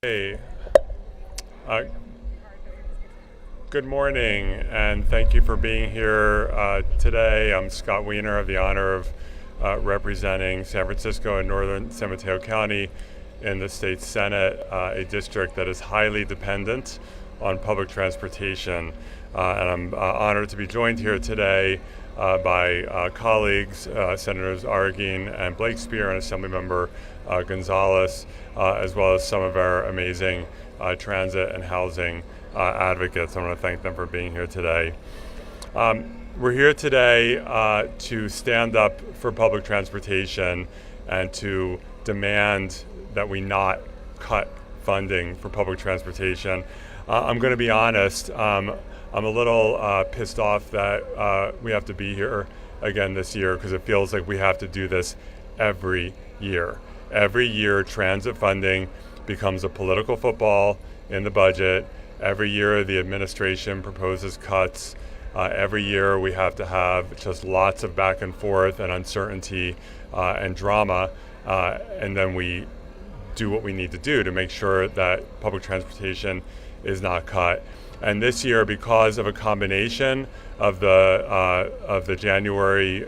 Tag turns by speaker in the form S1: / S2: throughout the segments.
S1: Hey, uh, good morning, and thank you for being here today. I'm Scott Wiener. I have the honor of representing San Francisco and northern San Mateo County in the state Senate, a district that is highly dependent on public transportation. And I'm honored to be joined here today by colleagues, Senators Arreguin and Blakespear, and Assemblymember Gonzalez, as well as some of our amazing transit and housing advocates. I want to thank them for being here today. We're here today to stand up for public transportation and to demand that we not cut funding for public transportation. I'm going to be honest, I'm a little pissed off that we have to be here again this year, because it feels like we have to do this every year. Every year, transit funding becomes a political football in the budget. Every year, the administration proposes cuts. Every year, we have to have just lots of back and forth and uncertainty and drama, and then we do what we need to do to make sure that public transportation is not cut. And this year, because of a combination of the January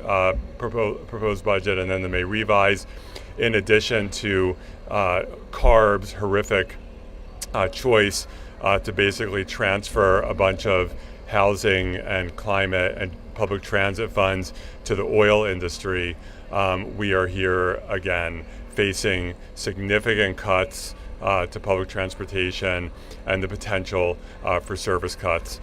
S1: proposed budget and then the May revise, in addition to CARB's horrific choice to basically transfer a bunch of housing and climate and public transit funds to the oil industry, we are here again facing significant cuts to public transportation and the potential for service cuts.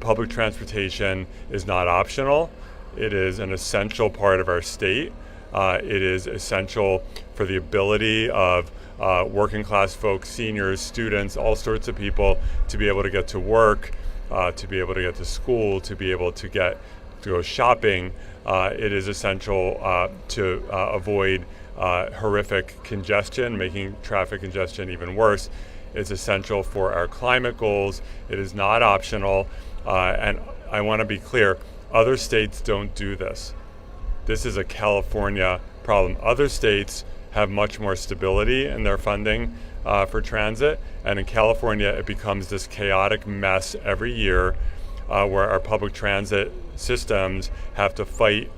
S1: Public transportation is not optional. It is an essential part of our state. It is essential for the ability of working class folks, seniors, students, all sorts of people to be able to get to work, to be able to get to school, to be able to go shopping. It is essential to avoid horrific congestion, making traffic congestion even worse. It's essential for our climate goals. It is not optional. And I want to be clear, other states don't do this. This is a California problem. Other states have much more stability in their funding for transit, and in California it becomes this chaotic mess every year where our public transit systems have to fight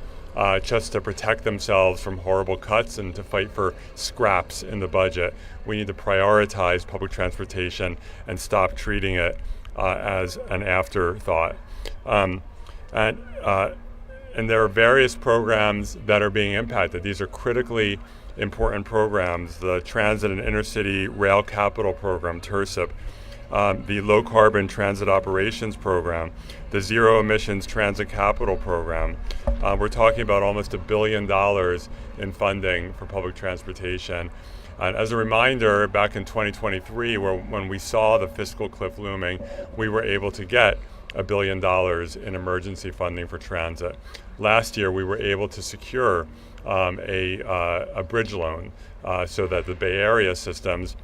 S1: just to protect themselves from horrible cuts and to fight for scraps in the budget. We need to prioritize public transportation and stop treating it as an afterthought. And there are various programs that are being impacted. These are critically important programs: the Transit and Intercity Rail Capital Program, TIRCIP, the Low Carbon Transit Operations Program, the Zero Emissions Transit Capital Program. We're talking about almost $1 billion in funding for public transportation. And as a reminder, back in 2023, when we saw the fiscal cliff looming, we were able to get $1 billion in emergency funding for transit. Last year, we were able to secure a bridge loan so that the Bay Area systems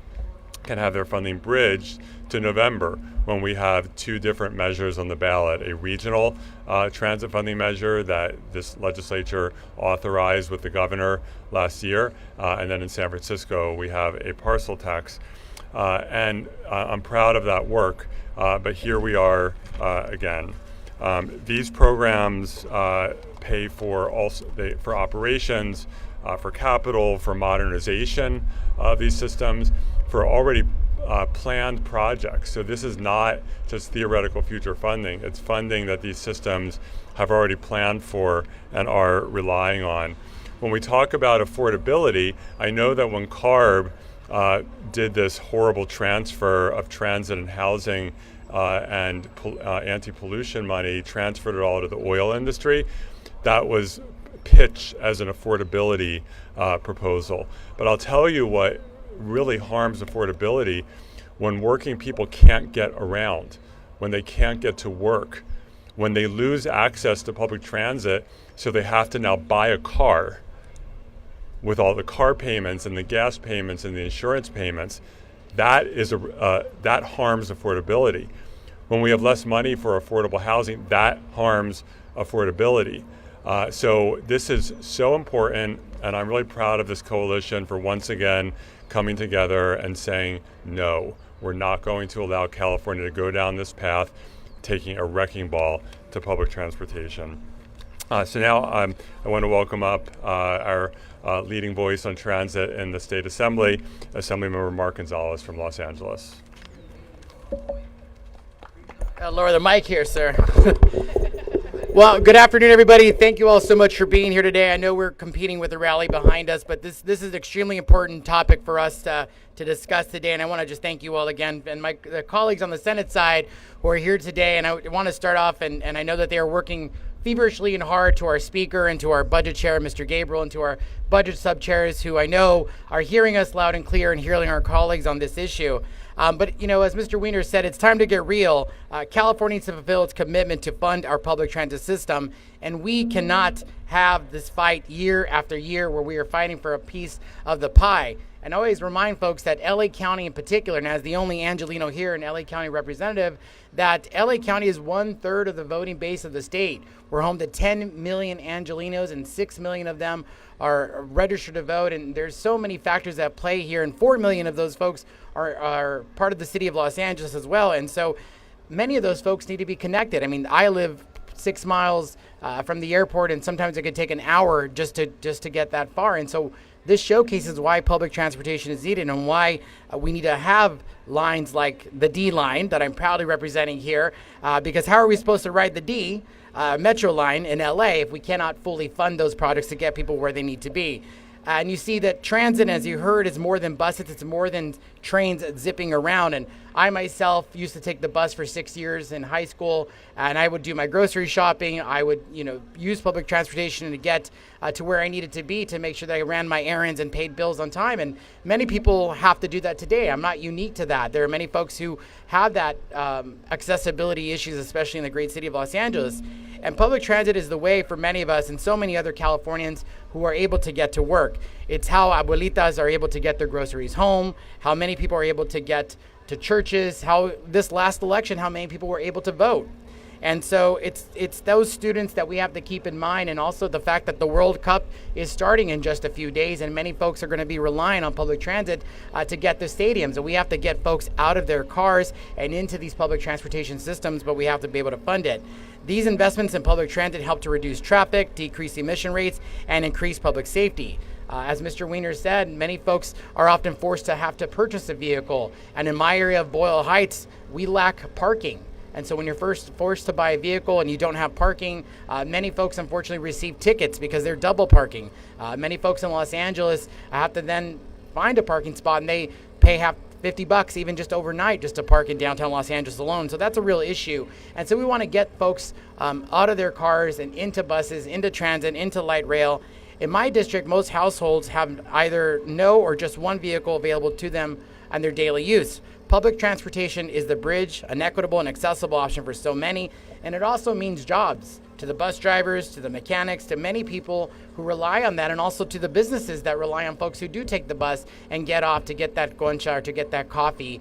S1: can have their funding bridged to November, when we have two different measures on the ballot: a regional transit funding measure that this legislature authorized with the governor last year, and then in San Francisco we have a parcel tax. And I'm proud of that work, but here we are again. These programs pay for operations, for capital, for modernization of these systems, for already planned projects. So this is not just theoretical future funding. It's funding that these systems have already planned for and are relying on. When we talk about affordability, I know that when CARB did this horrible transfer of transit and housing and anti-pollution money, transferred it all to the oil industry, that was pitched as an affordability proposal. But I'll tell you what really harms affordability: when working people can't get around, when they can't get to work, when they lose access to public transit, so they have to now buy a car with all the car payments and the gas payments and the insurance payments. That harms affordability. When we have less money for affordable housing, that harms affordability. So this is so important, and I'm really proud of this coalition for once again coming together and saying, no, we're not going to allow California to go down this path, taking a wrecking ball to public transportation. So now I want to welcome up our leading voice on transit in the State Assembly, Assemblymember Mark Gonzalez from Los Angeles.
S2: Lower the mic here, sir. Well, good afternoon, everybody. Thank you all so much for being here today. I know we're competing with the rally behind us, but this is an extremely important topic for us to discuss today. And I want to just thank you all again, and the colleagues on the Senate side who are here today. And I want to start off, and I know that they are working feverishly and hard, to our speaker and to our budget chair, Mr. Gabriel, and to our budget sub-chairs who I know are hearing us loud and clear and hearing our colleagues on this issue. But, you know, as Mr. Wiener said, it's time to get real. California needs to fulfill its commitment to fund our public transit system, and we cannot have this fight year after year where we are fighting for a piece of the pie. And I always remind folks that LA County in particular, and as the only Angelino here and LA County representative, that LA County is 1/3 of the voting base of the state. We're home to 10 million Angelinos, and 6 million of them are registered to vote. And there's so many factors at play here, and 4 million of those folks are part of the city of Los Angeles as well. And so many of those folks need to be connected. I mean, I live 6 miles from the airport, and sometimes it could take an hour just to get that far. And so this showcases why public transportation is needed and why we need to have lines like the D line that I'm proudly representing here, because how are we supposed to ride the D Metro line in LA if we cannot fully fund those projects to get people where they need to be? And you see that transit, as you heard, is more than buses. It's more than trains zipping around. And I myself used to take the bus for 6 years in high school, and I would do my grocery shopping. I would, use public transportation to get to where I needed to be to make sure that I ran my errands and paid bills on time. And many people have to do that today. I'm not unique to that. There are many folks who have that accessibility issues, especially in the great city of Los Angeles. And public transit is the way for many of us and so many other Californians who are able to get to work. It's how abuelitas are able to get their groceries home, how many people are able to get to churches, how this last election, how many people were able to vote. And so it's those students that we have to keep in mind, and also the fact that the World Cup is starting in just a few days, and many folks are going to be relying on public transit to get to stadiums. And we have to get folks out of their cars and into these public transportation systems, but we have to be able to fund it. These investments in public transit help to reduce traffic, decrease emission rates, and increase public safety. As Mr. Wiener said, many folks are often forced to have to purchase a vehicle. And in my area of Boyle Heights, we lack parking. And so when you're first forced to buy a vehicle and you don't have parking, many folks unfortunately receive tickets because they're double parking. Many folks in Los Angeles have to then find a parking spot, and they pay $50 even just overnight just to park in downtown Los Angeles alone. So that's a real issue. And so we want to get folks out of their cars and into buses, into transit, into light rail. In my district, most households have either no or just one vehicle available to them and their daily use. Public transportation is the bridge, an equitable and accessible option for so many, and it also means jobs to the bus drivers, to the mechanics, to many people who rely on that, and also to the businesses that rely on folks who do take the bus and get off to get that goncha or to get that coffee.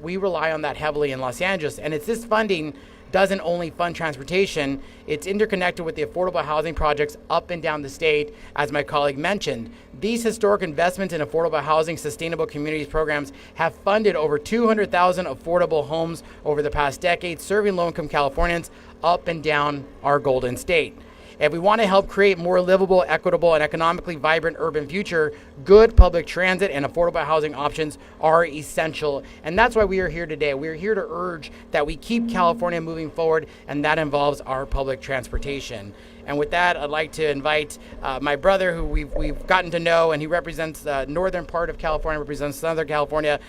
S2: We rely on that heavily in Los Angeles, and it's this funding doesn't only fund transportation, it's interconnected with the affordable housing projects up and down the state, as my colleague mentioned. These historic investments in affordable housing, sustainable communities programs have funded over 200,000 affordable homes over the past decade, serving low-income Californians up and down our Golden State. If we want to help create more livable, equitable, and economically vibrant urban future, good public transit and affordable housing options are essential. And that's why we are here today. We are here to urge that we keep California moving forward, and that involves our public transportation. And with that, I'd like to invite my brother, who we've gotten to know, and he represents the northern part of California, represents Southern California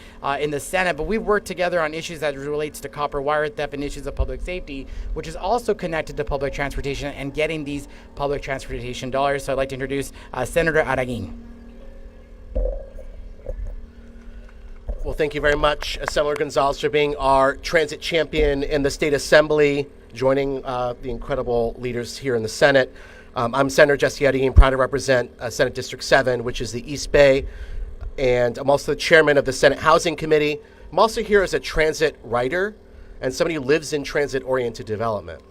S2: in the Senate. But we've worked together on issues that relates to copper wire theft and issues of public safety, which is also connected to public transportation and getting these public transportation dollars. So I'd like to introduce Senator Arreguin.
S3: Well, thank you very much, Senator Gonzalez, for being our transit champion in the State Assembly, joining the incredible leaders here in the Senate. I'm Senator Jesse Arreguin, proud to represent Senate District 7, which is the East Bay, and I'm also the chairman of the Senate Housing Committee. I'm also here as a transit writer and somebody who lives in transit-oriented development.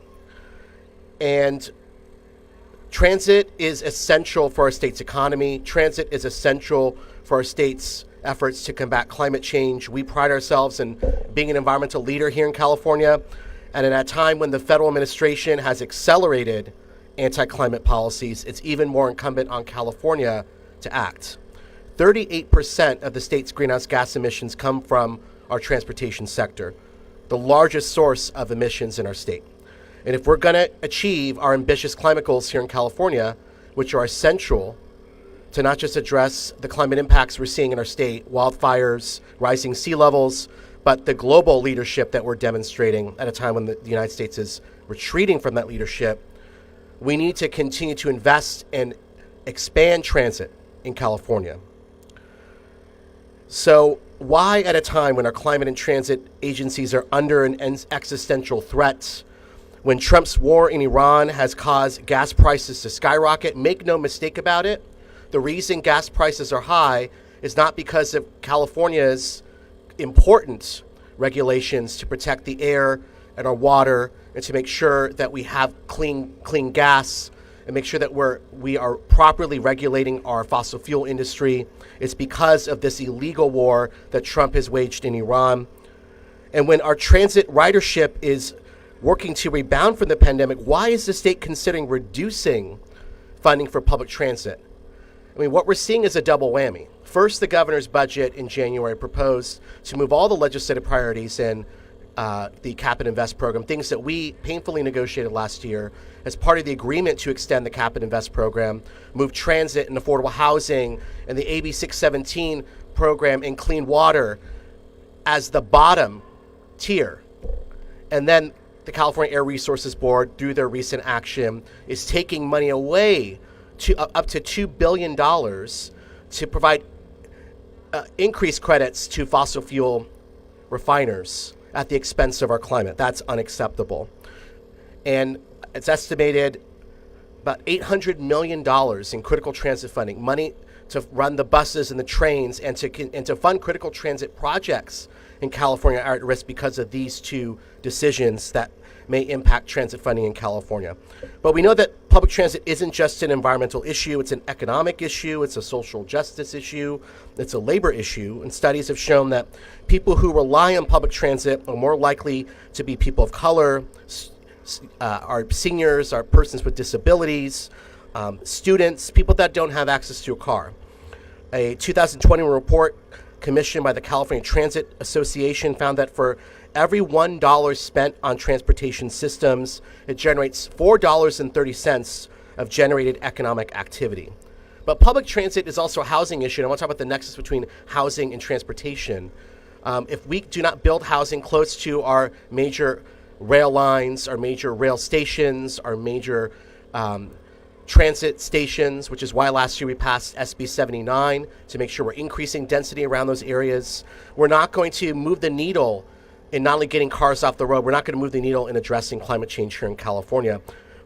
S3: And Transit is essential for our state's economy. Transit is essential for our state's efforts to combat climate change. We pride ourselves in being an environmental leader here in California, and in a time when the federal administration has accelerated anti-climate policies, it's even more incumbent on California to act. 38% of the state's greenhouse gas emissions come from our transportation sector, the largest source of emissions in our state. And if we're going to achieve our ambitious climate goals here in California, which are essential to not just address the climate impacts we're seeing in our state, wildfires, rising sea levels, but the global leadership that we're demonstrating at a time when the United States is retreating from that leadership, we need to continue to invest and expand transit in California. So why at a time when our climate and transit agencies are under an existential threat, when Trump's war in Iran has caused gas prices to skyrocket, make no mistake about it, the reason gas prices are high is not because of California's important regulations to protect the air and our water and to make sure that we have clean gas and make sure that we are properly regulating our fossil fuel industry. It's because of this illegal war that Trump has waged in Iran. And when our transit ridership is working to rebound from the pandemic, why is the state considering reducing funding for public transit? I mean, what we're seeing is a double whammy. First, the governor's budget in January proposed to move all the legislative priorities in the Cap and Invest program, things that we painfully negotiated last year as part of the agreement to extend the Cap and Invest program, move transit and affordable housing and the AB 617 program and clean water as the bottom tier. And then the California Air Resources Board, through their recent action, is taking money away to up to $2 billion to provide increased credits to fossil fuel refiners at the expense of our climate. That's unacceptable. And it's estimated about $800 million in critical transit funding, money to run the buses and the trains and to fund critical transit projects in California are at risk because of these two decisions that may impact transit funding in California. But we know that public transit isn't just an environmental issue, it's an economic issue, it's a social justice issue, it's a labor issue, and studies have shown that people who rely on public transit are more likely to be people of color, our seniors, our persons with disabilities, students, people that don't have access to a car. A 2020 report commissioned by the California Transit Association found that for every $1 spent on transportation systems, it generates $4.30 of generated economic activity. But public transit is also a housing issue, and I want to talk about the nexus between housing and transportation. If we do not build housing close to our major rail lines, our major rail stations, our major transit stations, which is why last year we passed SB 79 to make sure we're increasing density around those areas, we're not going to move the needle in not only getting cars off the road, we're not going to move the needle in addressing climate change here in California.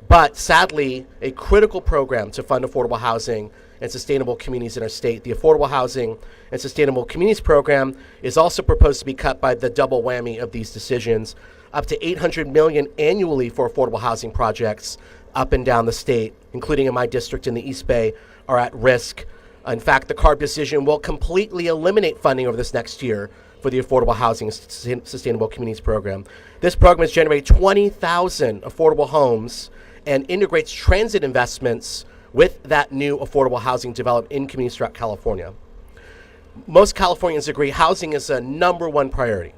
S3: But sadly, a critical program to fund affordable housing and sustainable communities in our state, the Affordable Housing and Sustainable Communities Program, is also proposed to be cut by the double whammy of these decisions, up to $800 million annually for affordable housing projects up and down the state, including in my district in the East Bay, are at risk. In fact, the CARB decision will completely eliminate funding over this next year for the Affordable Housing and Sustainable Communities Program. This program has generated 20,000 affordable homes and integrates transit investments with that new affordable housing developed in communities throughout California. Most Californians agree housing is a number one priority.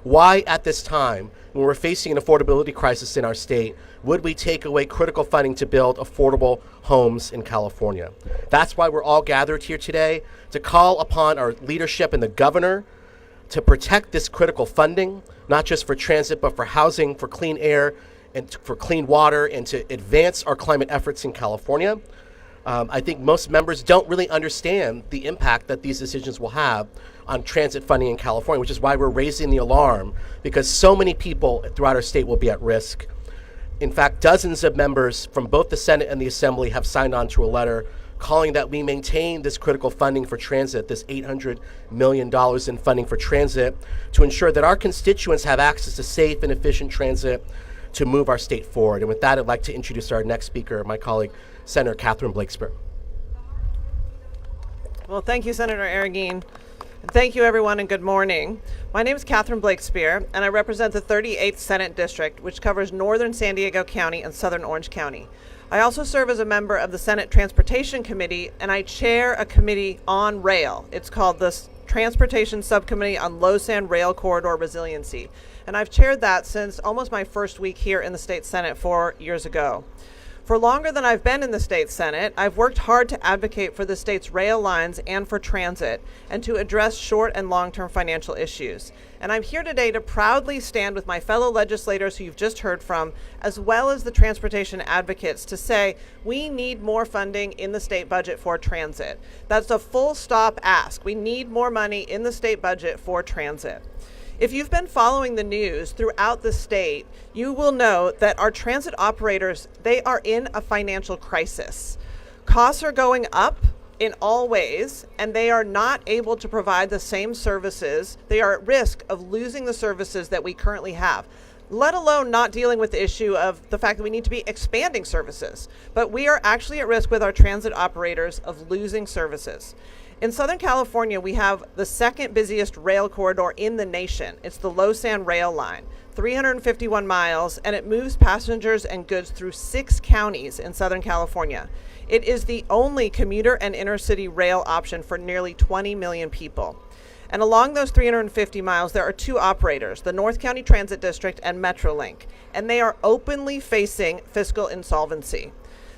S3: Why at this time, when we're facing an affordability crisis in our state, would we take away critical funding to build affordable homes in California? That's why we're all gathered here today, to call upon our leadership and the governor to protect this critical funding, not just for transit, but for housing, for clean air, and for clean water, and to advance our climate efforts in California. I think most members don't really understand the impact that these decisions will have on transit funding in California, which is why we're raising the alarm, because so many people throughout our state will be at risk. In fact, dozens of members from both the Senate and the Assembly have signed on to a letter calling that we maintain this critical funding for transit, this $800 million in funding for transit, to ensure that our constituents have access to safe and efficient transit to move our state forward. And with that, I'd like to introduce our next speaker, my colleague, Senator Catherine Blakespeare.
S4: Well, thank you, Senator Arreguin. And thank you, everyone, and good morning. My name is Catherine Blakespeare, and I represent the 38th Senate District, which covers northern San Diego County and southern Orange County. I also serve as a member of the Senate Transportation Committee, and I chair a committee on rail. It's called the Transportation Subcommittee on Low Sand Rail Corridor Resiliency. And I've chaired that since almost my first week here in the state Senate 4 years ago. For longer than I've been in the state Senate, I've worked hard to advocate for the state's rail lines and for transit, and to address short and long-term financial issues. And I'm here today to proudly stand with my fellow legislators who you've just heard from, as well as the transportation advocates, to say we need more funding in the state budget for transit. That's a full stop ask. We need more money in the state budget for transit. If you've been following the news throughout the state, you will know that our transit operators, they are in a financial crisis. Costs are going up in all ways, and they are not able to provide the same services. They are at risk of losing the services that we currently have, let alone not dealing with the issue of the fact that we need to be expanding services. But we are actually at risk with our transit operators of losing services. In Southern California, we have the second busiest rail corridor in the nation. It's the Low Sand Rail Line, 351 miles, and it moves passengers and goods through 6 counties in Southern California. It is the only commuter and intercity rail option for nearly 20 million people. And along those 350 miles, there are 2 operators, the North County Transit District and Metrolink, and they are openly facing fiscal insolvency.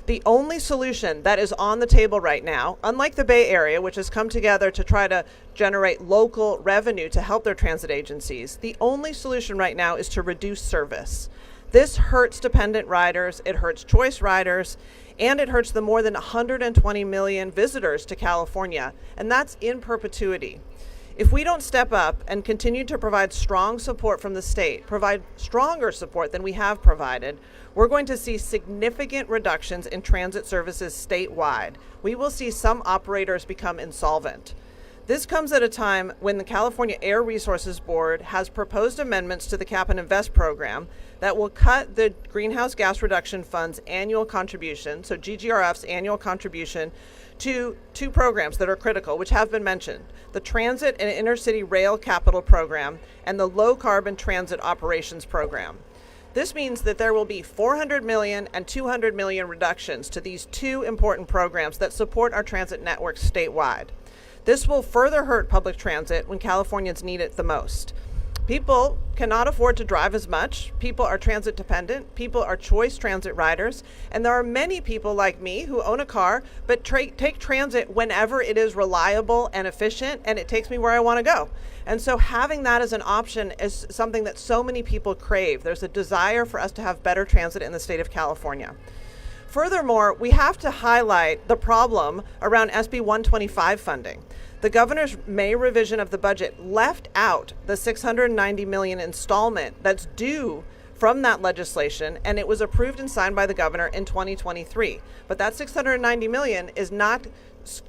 S4: The only solution that is on the table right now, unlike the Bay Area, which has come together to try to generate local revenue to help their transit agencies, the only solution right now is to reduce service. This hurts dependent riders, it hurts choice riders, and it hurts the more than 120 million visitors to California, and that's in perpetuity. If we don't step up and continue to provide strong support from the state, provide stronger support than we have provided, we're going to see significant reductions in transit services statewide. We will see some operators become insolvent. This comes at a time when the California Air Resources Board has proposed amendments to the Cap and Invest program that will cut the Greenhouse Gas Reduction Fund's annual contribution, so GGRF's annual contribution, to 2 programs that are critical, which have been mentioned: the Transit and Intercity Rail Capital Program and the Low Carbon Transit Operations Program. This means that there will be $400 million and $200 million reductions to these 2 important programs that support our transit network statewide. This will further hurt public transit when Californians need it the most. People cannot afford to drive as much. People are transit dependent. People are choice transit riders. And there are many people like me who own a car but take transit whenever it is reliable and efficient and it takes me where I want to go. And so having that as an option is something that so many people crave. There's a desire for us to have better transit in the state of California. Furthermore, we have to highlight the problem around SB 125 funding. The governor's May revision of the budget left out the $690 million installment that's due from that legislation, and it was approved and signed by the governor in 2023. But that $690 million is not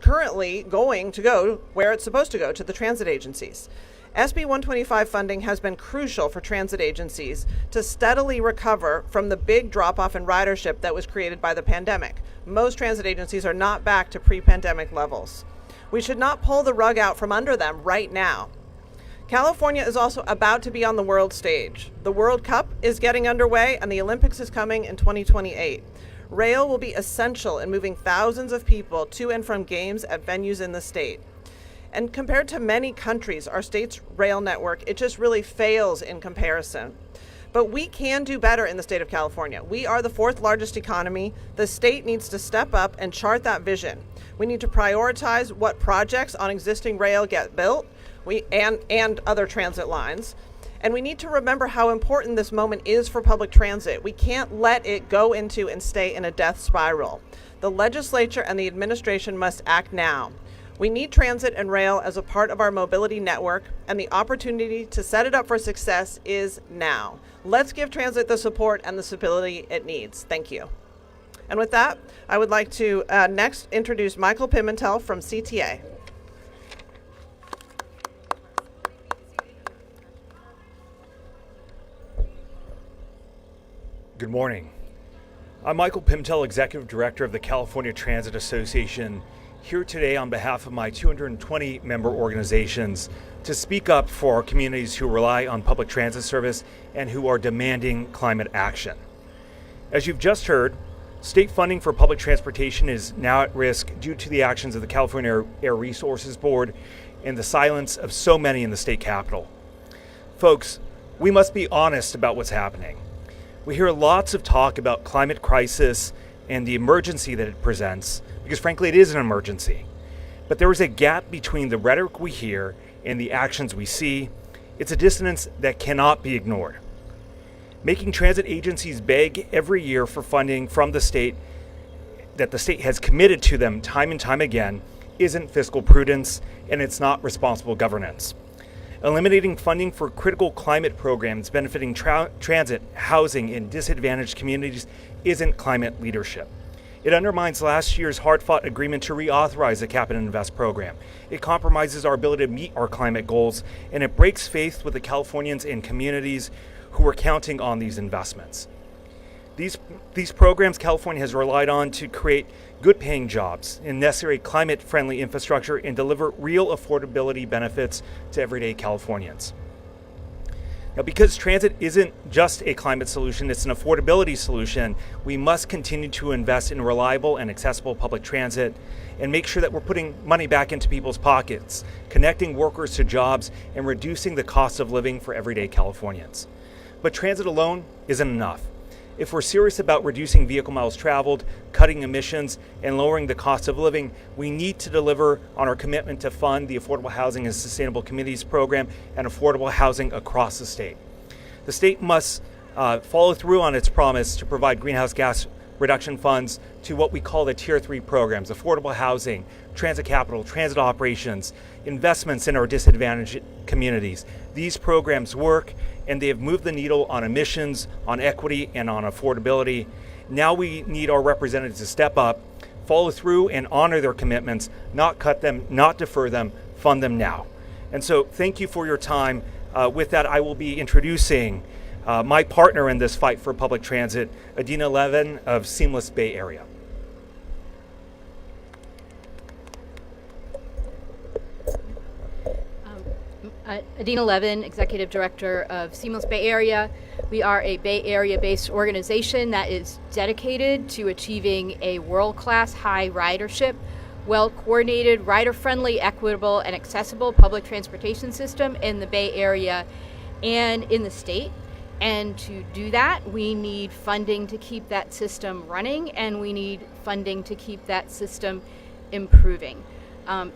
S4: currently going to go where it's supposed to go, to the transit agencies. SB 125 funding has been crucial for transit agencies to steadily recover from the big drop-off in ridership that was created by the pandemic. Most transit agencies are not back to pre-pandemic levels. We should not pull the rug out from under them right now. California is also about to be on the world stage. The World Cup is getting underway and the Olympics is coming in 2028. Rail will be essential in moving thousands of people to and from games at venues in the state. And compared to many countries, our state's rail network, it just really fails in comparison. But we can do better in the state of California. We are the 4th largest economy. The state needs to step up and chart that vision. We need to prioritize what projects on existing rail get built and other transit lines. And we need to remember how important this moment is for public transit. We can't let it go into and stay in a death spiral. The legislature and the administration must act now. We need transit and rail as a part of our mobility network, and the opportunity to set it up for success is now. Let's give transit the support and the stability it needs. Thank you. And with that, I would like to next introduce Michael Pimentel from CTA.
S5: Good morning. I'm Michael Pimentel, Executive Director of the California Transit Association, here today on behalf of my 220 member organizations to speak up for our communities who rely on public transit service and who are demanding climate action. As you've just heard, state funding for public transportation is now at risk due to the actions of the California Air Resources Board and the silence of so many in the state capitol. Folks, we must be honest about what's happening. We hear lots of talk about climate crisis and the emergency that it presents, because frankly it is an emergency. But there is a gap between the rhetoric we hear and the actions we see. It's a dissonance that cannot be ignored. Making transit agencies beg every year for funding from the state that the state has committed to them time and time again isn't fiscal prudence, and it's not responsible governance. Eliminating funding for critical climate programs benefiting transit, housing, and disadvantaged communities isn't climate leadership. It undermines last year's hard-fought agreement to reauthorize the Cap and Invest program. It compromises our ability to meet our climate goals, and it breaks faith with the Californians and communities who are counting on these investments. These programs California has relied on to create good-paying jobs and necessary climate-friendly infrastructure and deliver real affordability benefits to everyday Californians. Now, because transit isn't just a climate solution, it's an affordability solution, we must continue to invest in reliable and accessible public transit and make sure that we're putting money back into people's pockets, connecting workers to jobs, and reducing the cost of living for everyday Californians. But transit alone isn't enough. If we're serious about reducing vehicle miles traveled, cutting emissions, and lowering the cost of living, we need to deliver on our commitment to fund the Affordable Housing and Sustainable Communities Program and affordable housing across the state. The state must follow through on its promise to provide greenhouse gas reduction funds to what we call the Tier 3 programs: affordable housing, transit capital, transit operations, investments in our disadvantaged communities. These programs work, and they have moved the needle on emissions, on equity, and on affordability. Now we need our representatives to step up, follow through, and honor their commitments, not cut them, not defer them, fund them now. And so thank you for your time. With that, I will be introducing my partner in this fight for public transit, Adina Levin of Seamless Bay Area.
S6: Adina Levin, Executive Director of Seamless Bay Area. We are a Bay Area-based organization that is dedicated to achieving a world-class high ridership, well-coordinated, rider-friendly, equitable, and accessible public transportation system in the Bay Area and in the state. And to do that, we need funding to keep that system running, and we need funding to keep that system improving.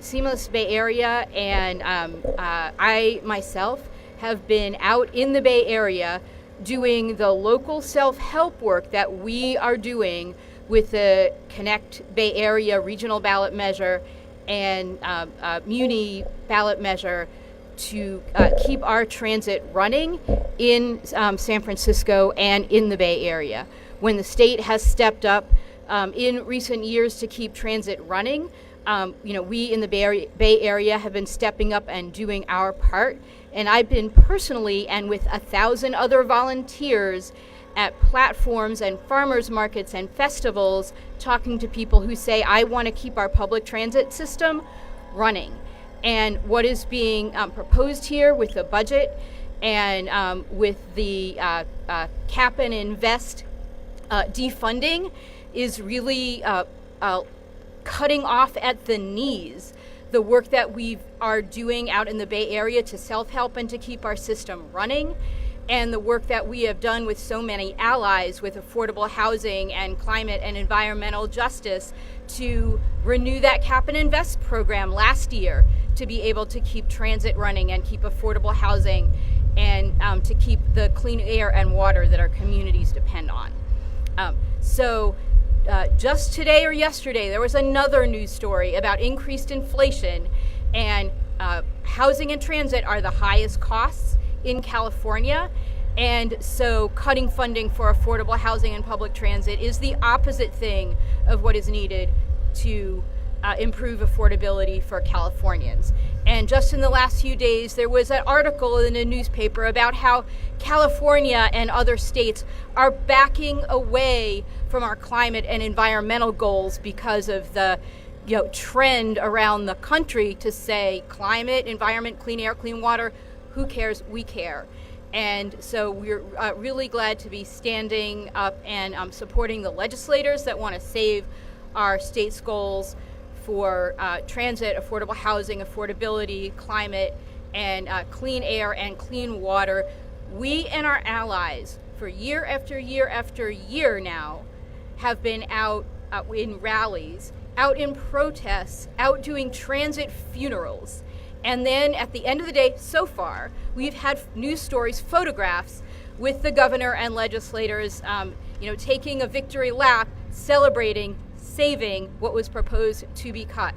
S6: Seamless Bay Area and I myself have been out in the Bay Area doing the local self-help work that we are doing with the Connect Bay Area regional ballot measure and Muni ballot measure to keep our transit running in San Francisco and in the Bay Area. When the state has stepped up in recent years to keep transit running, we in the Bay Area have been stepping up and doing our part. And I've been personally and with 1,000 other volunteers at platforms and farmers markets and festivals talking to people who say, I want to keep our public transit system running. And what is being proposed here with the budget and with the Cap and Invest defunding is really cutting off at the knees the work that we are doing out in the Bay Area to self-help and to keep our system running, and the work that we have done with so many allies with affordable housing and climate and environmental justice to renew that Cap and Invest program last year to be able to keep transit running and keep affordable housing and to keep the clean air and water that our communities depend on. Just today or yesterday, there was another news story about increased inflation, and housing and transit are the highest costs in California. And so cutting funding for affordable housing and public transit is the opposite thing of what is needed to improve affordability for Californians. And just in the last few days, there was an article in a newspaper about how California and other states are backing away from our climate and environmental goals because of the trend around the country to say climate, environment, clean air, clean water, who cares? We care. And so we're really glad to be standing up and supporting the legislators that want to save our state's goals for transit, affordable housing, affordability, climate, and clean air and clean water. We and our allies, for year after year after year now, have been out in rallies, out in protests, out doing transit funerals. And then at the end of the day, so far, we've had news stories, photographs with the governor and legislators, taking a victory lap, celebrating, saving what was proposed to be cut.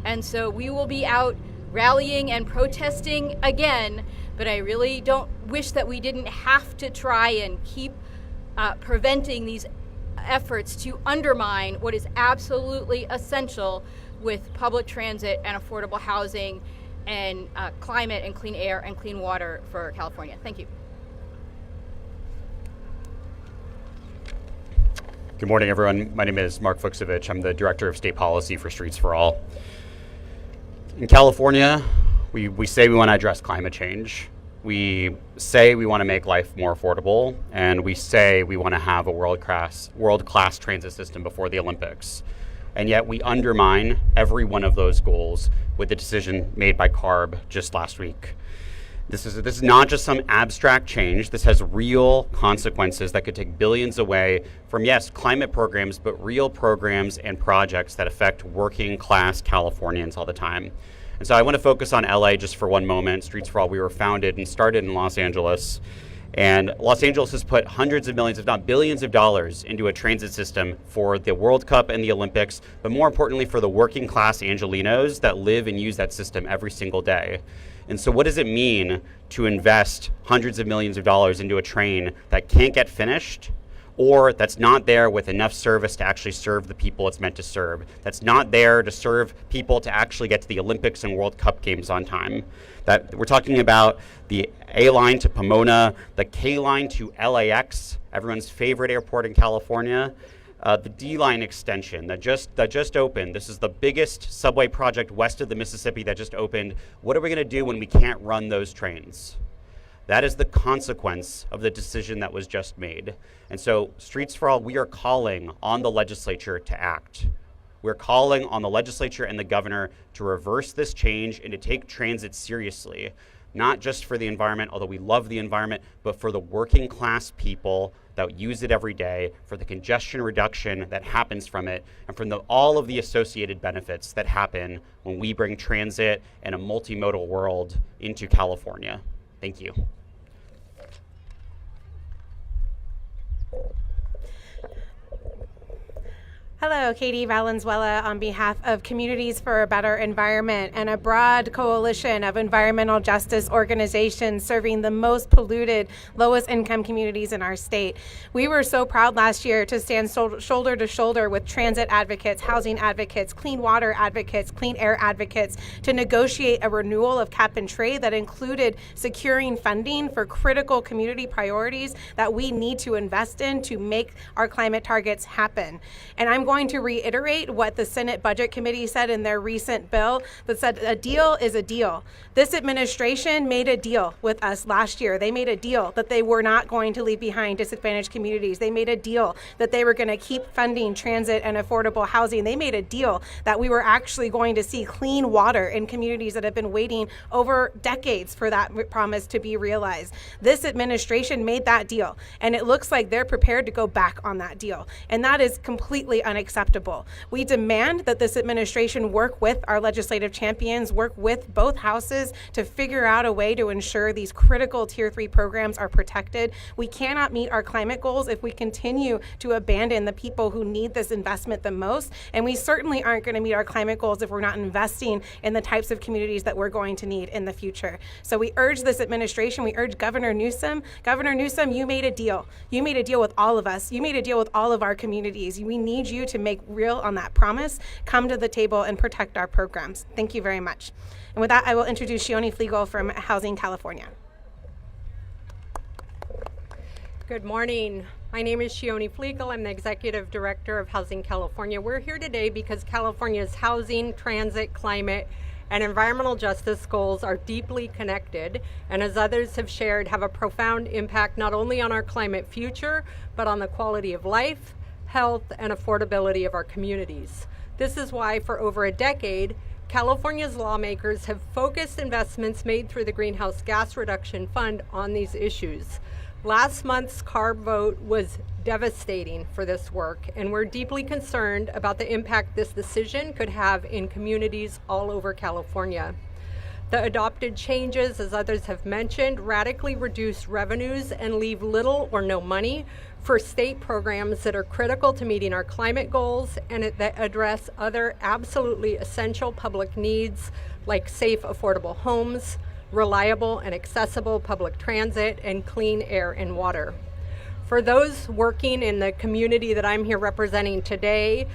S6: And so we will be out rallying and protesting again, but I really don't wish that we didn't have to try and keep preventing these efforts to undermine what is absolutely essential with public transit and affordable housing and climate and clean air and clean water for California. Thank you.
S7: Good morning, everyone. My name is Mark Fuchsovich. I'm the Director of State Policy for Streets for All. In California, we say we want to address climate change. We say we want to make life more affordable, and we say we want to have a world-class transit system before the Olympics. And yet we undermine every one of those goals with the decision made by CARB just last week. This is not just some abstract change. This has real consequences that could take billions away from, yes, climate programs, but real programs and projects that affect working class Californians all the time. And so I want to focus on LA just for one moment. Streets for All, we were founded and started in Los Angeles. And Los Angeles has put hundreds of millions, if not billions of dollars into a transit system for the World Cup and the Olympics, but more importantly for the working class Angelenos that live and use that system every single day. And so what does it mean to invest hundreds of millions of dollars into a train that can't get finished, or that's not there with enough service to actually serve the people it's meant to serve, that's not there to serve people to actually get to the Olympics and World Cup games on time? That we're talking about the A line to Pomona, the K line to LAX, everyone's favorite airport in California, the D line extension that just opened. This is the biggest subway project west of the Mississippi that just opened. What are we going to do when we can't run those trains? That is the consequence of the decision that was just made. And so Streets for All, we are calling on the legislature to act. We're calling on the legislature and the governor to reverse this change and to take transit seriously, not just for the environment, although we love the environment, but for the working class people that use it every day, for the congestion reduction that happens from it, and from all of the associated benefits that happen when we bring transit and a multimodal world into California. Thank you.
S8: Hello, Katie Valenzuela on behalf of Communities for a Better Environment and a broad coalition of environmental justice organizations serving the most polluted, lowest income communities in our state. We were so proud last year to stand shoulder to shoulder with transit advocates, housing advocates, clean water advocates, clean air advocates to negotiate a renewal of cap and trade that included securing funding for critical community priorities that we need to invest in to make our climate targets happen. And I'm going to reiterate what the Senate Budget Committee said in their recent bill that said a deal is a deal. This administration made a deal with us last year. They made a deal that they were not going to leave behind disadvantaged communities. They made a deal that they were going to keep funding transit and affordable housing. They made a deal that we were actually going to see clean water in communities that have been waiting over decades for that promise to be realized. This administration made that deal, and it looks like they're prepared to go back on that deal. And that is completely unacceptable. We demand that this administration work with our legislative champions, work with both houses to figure out a way to ensure these critical Tier 3 programs are protected. We cannot meet our climate goals if we continue to abandon the people who need this investment the most. And we certainly aren't going to meet our climate goals if we're not investing in the types of communities that we're going to need in the future. So we urge this administration, we urge Governor Newsom, you made a deal. You made a deal with all of us. You made a deal with all of our communities. We need you to make real on that promise, come to the table and protect our programs. Thank you very much. And with that, I will introduce Shioni Fliegel from Housing California.
S9: Good morning. My name is Shioni Fliegel. I'm the Executive Director of Housing California. We're here today because California's housing, transit, climate, and environmental justice goals are deeply connected, and as others have shared, have a profound impact not only on our climate future, but on the quality of life, health, and affordability of our communities. This is why for over a decade, California's lawmakers have focused investments made through the Greenhouse Gas Reduction Fund on these issues. Last month's CARB vote was devastating for this work, and we're deeply concerned about the impact this decision could have in communities all over California. The adopted changes, as others have mentioned, radically reduce revenues and leave little or no money for state programs that are critical to meeting our climate goals and that address other absolutely essential public needs like safe, affordable homes, reliable and accessible public transit, and clean air and water. For those working in the community that I'm here representing today,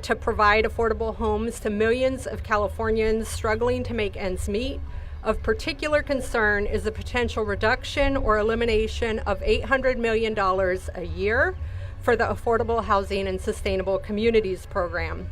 S9: to provide affordable homes to millions of Californians struggling to make ends meet, of particular concern is the potential reduction or elimination of $800 million a year for the Affordable Housing and Sustainable Communities program.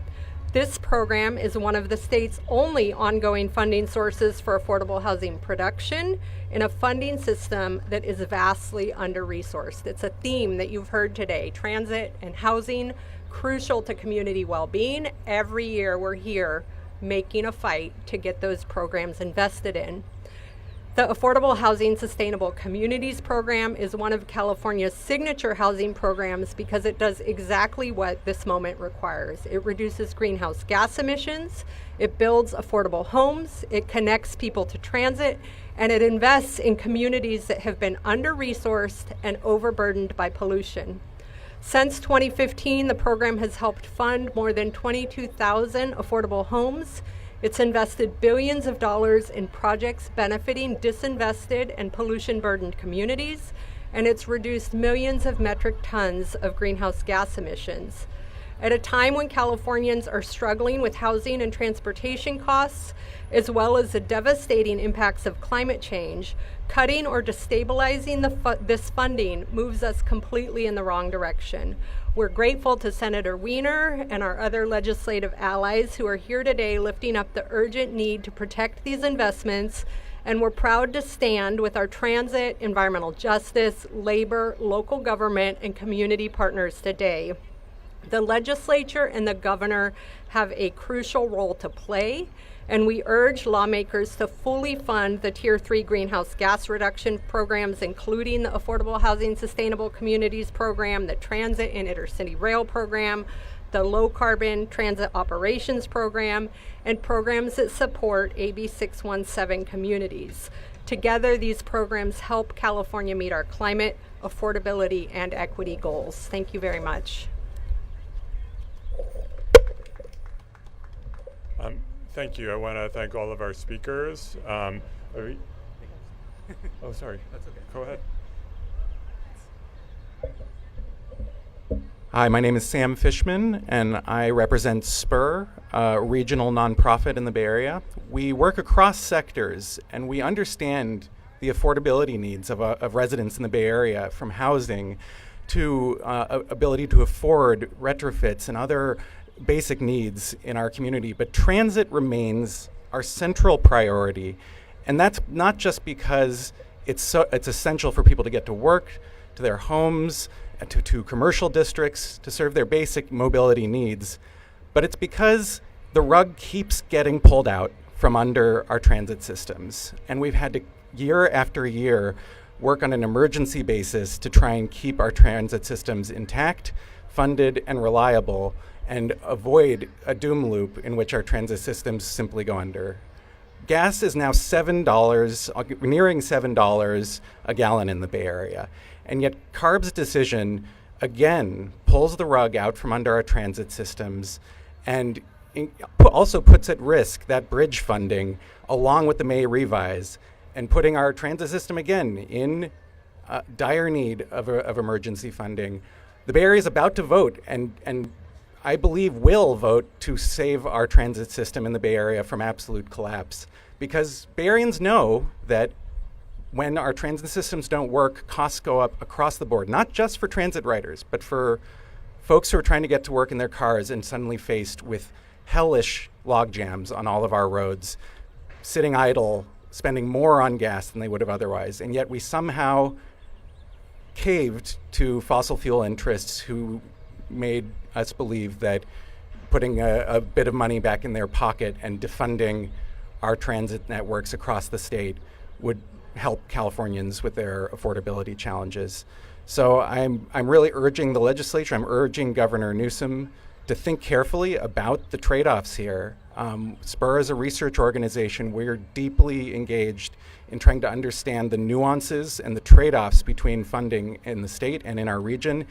S9: This program is one of the state's only ongoing funding sources for affordable housing production in a funding system that is vastly under-resourced. It's a theme that you've heard today: transit and housing, crucial to community well-being. Every year we're here making a fight to get those programs invested in. The Affordable Housing Sustainable Communities program is one of California's signature housing programs because it does exactly what this moment requires. It reduces greenhouse gas emissions, it builds affordable homes, it connects people to transit, and it invests in communities that have been under-resourced and overburdened by pollution. Since 2015, the program has helped fund more than 22,000 affordable homes. It's invested billions of dollars in projects benefiting disinvested and pollution-burdened communities, and it's reduced millions of metric tons of greenhouse gas emissions. At a time when Californians are struggling with housing and transportation costs, as well as the devastating impacts of climate change, cutting or destabilizing this funding moves us completely in the wrong direction. We're grateful to Senator Wiener and our other legislative allies who are here today lifting up the urgent need to protect these investments, and we're proud to stand with our transit, environmental justice, labor, local government, and community partners today. The legislature and the governor have a crucial role to play, and we urge lawmakers to fully fund the Tier 3 greenhouse gas reduction programs, including the Affordable Housing Sustainable Communities program, the Transit and Intercity Rail program, the Low Carbon Transit Operations program, and programs that support AB 617 communities. Together, these programs help California meet our climate, affordability, and equity goals. Thank you very much.
S1: Thank you. I want to thank all of our speakers. Oh, sorry. That's okay. Go ahead.
S10: Hi, my name is Sam Fishman, and I represent SPUR, a regional nonprofit in the Bay Area. We work across sectors, and we understand the affordability needs of residents in the Bay Area, from housing to ability to afford retrofits and other basic needs in our community. But transit remains our central priority, and that's not just because it's essential for people to get to work, to their homes, to commercial districts, to serve their basic mobility needs, but it's because the rug keeps getting pulled out from under our transit systems, and we've had to, year after year, work on an emergency basis to try and keep our transit systems intact, funded, and reliable, and avoid a doom loop in which our transit systems simply go under. Gas is now $7, nearing $7 a gallon in the Bay Area. And yet CARB's decision, again, pulls the rug out from under our transit systems and also puts at risk that bridge funding along with the May revise, and putting our transit system again in dire need of emergency funding. The Bay Area is about to vote, and I believe will vote to save our transit system in the Bay Area from absolute collapse. because Bay Areans know that when our transit systems don't work, costs go up across the board, not just for transit riders, but for folks who are trying to get to work in their cars and suddenly faced with hellish log jams on all of our roads, sitting idle, spending more on gas than they would have otherwise. And yet we somehow caved to fossil fuel interests who made us believe that putting a bit of money back in their pocket and defunding our transit networks across the state would help Californians with their affordability challenges. So I'm really urging the legislature, I'm urging Governor Newsom to think carefully about the trade-offs here. SPUR is a research organization. We're deeply engaged in trying to understand the nuances and the trade-offs between funding in the state and in our region.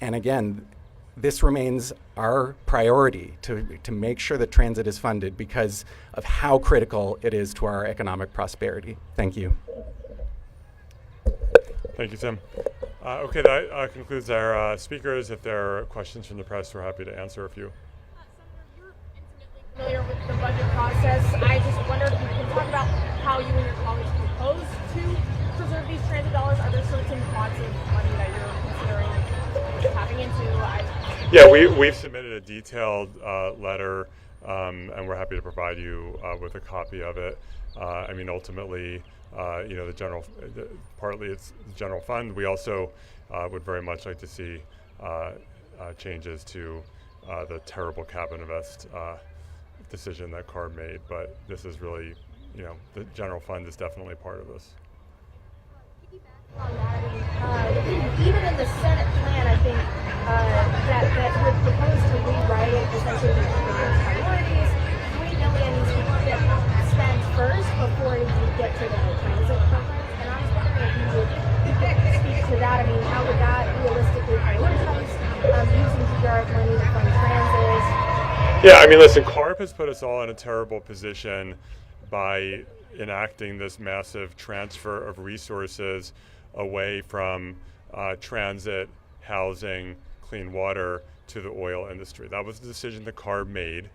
S10: And again, this remains our priority to make sure that transit is funded because of how critical it is to our economic prosperity. Thank you.
S1: Thank you, Tim. Okay, that concludes our speakers. If there are questions from the press, we're happy to answer a few.
S11: You're intimately familiar with the budget process. I just wondered if you can talk about how you and your colleagues propose to preserve these transit dollars. Are there certain pots of money that you're considering tapping into?
S1: Yeah, we've submitted a detailed letter, and we're happy to provide you with a copy of it. I mean, ultimately, partly it's the general fund. We also would very much like to see changes to the terrible cap and invest decision that CARB made. But this is really, the general fund is definitely part of this.
S11: On that, even in the Senate plan, I think that would propose to rewrite essentially the priorities. $3 billion needs to get spent first before you get to the transit programs. And I was wondering if you would speak to that. I mean, how would that realistically prioritize using GRF money to fund transit?
S1: Yeah, I mean, listen, CARB has put us all in a terrible position by enacting this massive transfer of resources away from transit, housing, clean water to the oil industry. That was the decision that CARB made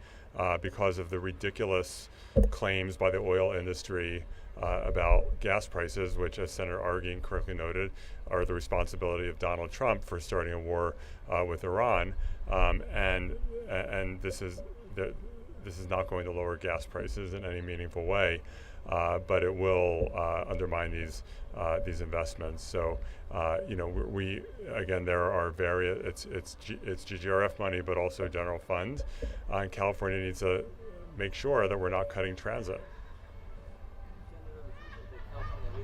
S1: because of the ridiculous claims by the oil industry about gas prices, which, as Senator Arreguin correctly noted, are the responsibility of Donald Trump for starting a war with Iran. And this is not going to lower gas prices in any meaningful way. But it will undermine these investments. So, we again, there are various. It's GGRF money, but also general fund. And California needs to make sure that we're not cutting transit.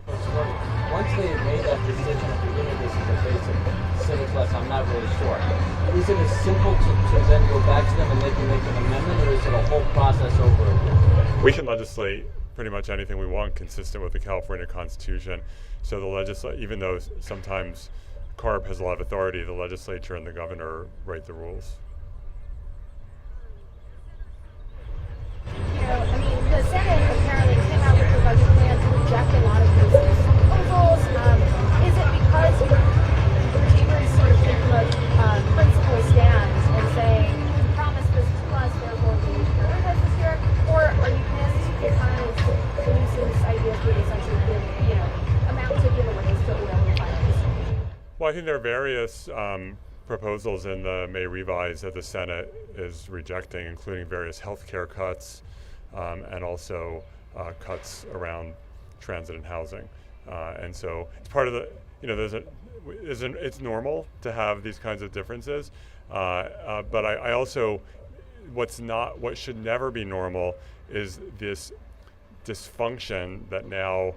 S12: Once they have made that decision, if you're doing this is a basic civic lesson, I'm not really sure. Is it as simple to then go back to them and they can make an amendment, or is it a whole process over again?
S1: We can legislate pretty much anything we want consistent with the California Constitution. So the even though sometimes CARB has a lot of authority, the legislature and the governor write the rules.
S11: I mean, the Senate apparently came out with a budget plan to reject a lot of these proposals. Is it because you're sort of taking a principal stand and saying, you promised this to us, therefore we prioritize this here, or are you pissed because this idea could essentially give, amount to giveaways to oil refiners?
S1: Well, I think there are various proposals in the May revise that the Senate is rejecting, including various health care cuts and also cuts around transit and housing. And so it's part of the, it's normal to have these kinds of differences. But I also, what should never be normal is this dysfunction that now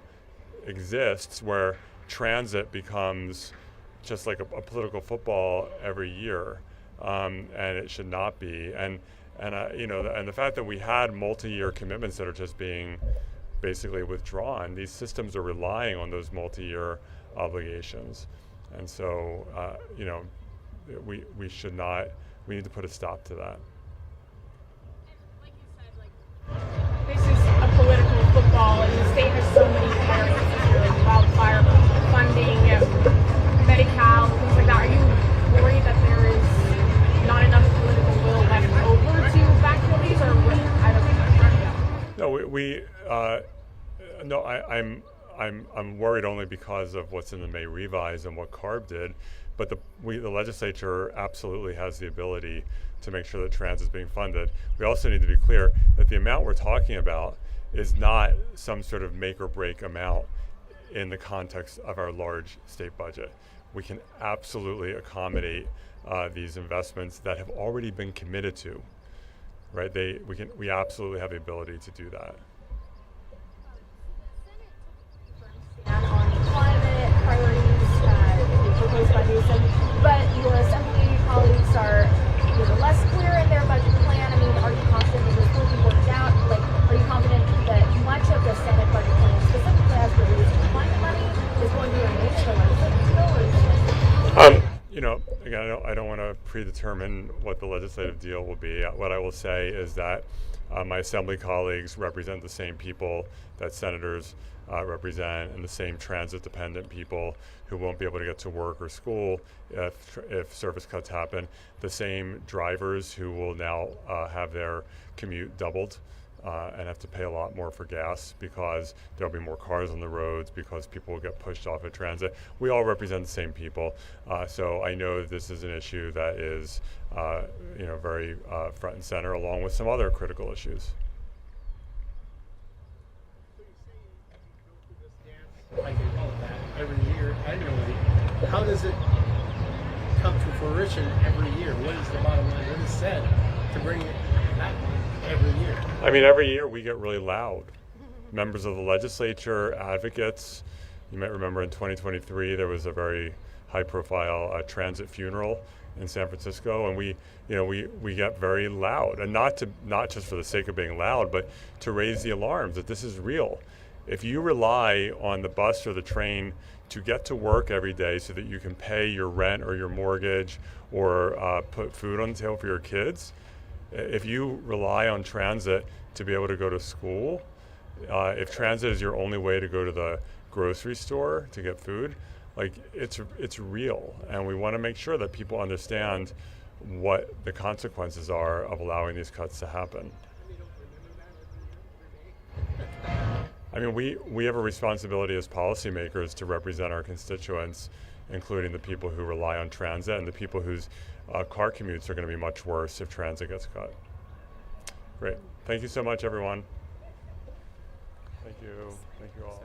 S1: exists where transit becomes just like a political football every year, and it should not be. And the fact that we had multi-year commitments that are just being basically withdrawn, these systems are relying on those multi-year obligations, and so we should not. We need to put a stop to that.
S11: Like you said, this is a political football, and the state has so many priorities, wildfire funding, Medi-Cal, things like that. Are you worried that there is not enough political will left over to backfill these, or what? I don't know.
S1: No, I'm worried only because of what's in the May revise and what CARB did, but the legislature absolutely has the ability to make sure that transit is being funded. We also need to be clear that the amount we're talking about is not some sort of make or break amount in the context of our large state budget. We can absolutely accommodate these investments that have already been committed to, right? We absolutely have the ability to do that.
S11: And on climate priorities proposed by Newsom, but your assembly colleagues are less clear in their budget plan. I mean, are you confident that this will be worked out? Like, are you confident that much of the Senate budget plan, specifically as it relates to climate money, is going to remain in the legislative bill, or is it?
S1: Again, I don't want to predetermine what the legislative deal will be. What I will say is that my assembly colleagues represent the same people that senators represent, and the same transit-dependent people who won't be able to get to work or school if service cuts happen. The same drivers who will now have their commute doubled and have to pay a lot more for gas because there'll be more cars on the roads, because people will get pushed off of transit. We all represent the same people, so I know this is an issue that is very front and center, along with some other critical issues.
S13: I can call it that, every year, annually. How does it come to fruition every year? What is the bottom line? What is said to bring it back every year?
S1: I mean, every year we get really loud. Members of the legislature, advocates. You might remember in 2023 there was a very high-profile transit funeral in San Francisco, and we get very loud, and not just for the sake of being loud, but to raise the alarms that this is real. If you rely on the bus or the train to get to work every day so that you can pay your rent or your mortgage or put food on the table for your kids, if you rely on transit to be able to go to school, if transit is your only way to go to the grocery store to get food, like it's real, and we want to make sure that people understand what the consequences are of allowing these cuts to happen. I mean, we have a responsibility as policymakers to represent our constituents, including the people who rely on transit and the people whose car commutes are going to be much worse if transit gets cut. Great. Thank you so much, everyone. Thank you. Thank you all.